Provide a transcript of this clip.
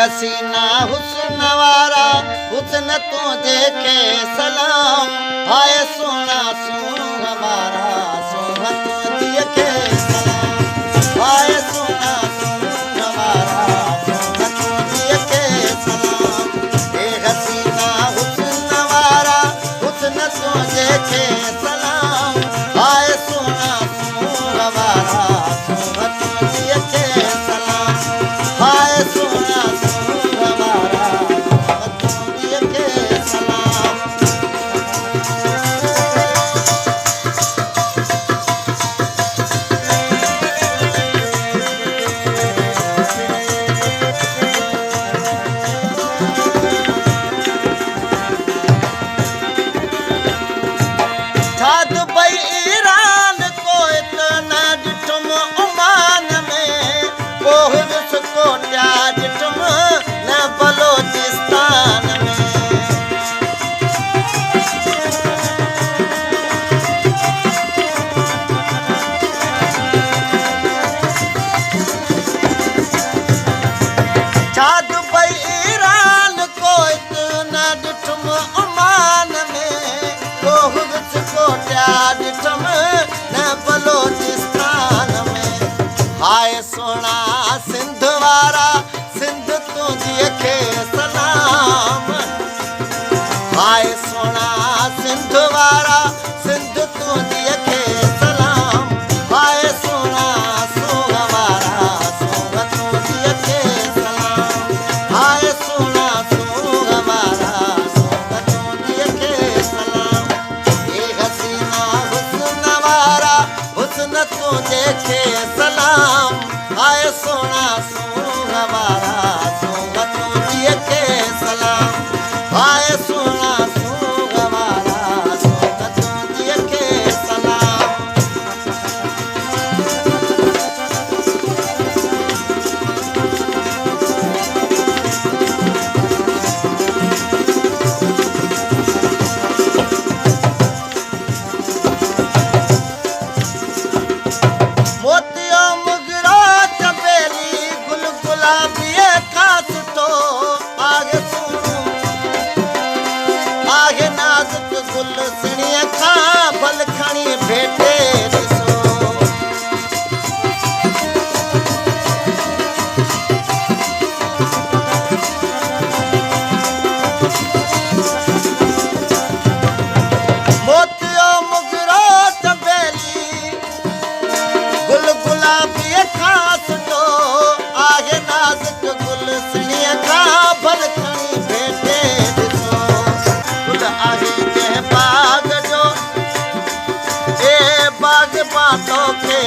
हसीना हुस्न वारा हुस्न तू देखे सलाम हाय सोना सोन हमारा सोना तू देखे सलाम हाय सोना सोन हमारा सोना तू देखे सलाम ए हसीना हुस्न वारा हुस्न तू देखे सलाम हाय सोना सोन हमारा सोना तू देखे सलाम हाय सोना हाय सोना सिंध वारा सिंध तुझे के सलाम हाय सोना सिंध वारा सिंध तुझे के सलाम हाय सोना सोन वारा सोन तुझे के सलाम हाय सोना सोन वारा सोन तुझे के सलाम ये हसीना हुस्न वारा हुस्न तुझे के सलाम हाय सोना सोन हमारा सोना तुझे के सलाम हाय सोना सोन हमारा सोना तुझे के सलाम मोतिया मुगरा चमेली गुल गुलाबी खास तो आगे सुनो आगे नाजुक गुल सणिया खा भल खणी भेटे ॾिसो मोतिया मुगरा चमेली गुल गुलाबी खास तो आगे नाजुक गुल सणिया खा भल खणी भेटे ॾिसो गुल आहे जंहिं बाग जो ए बाग पातो खे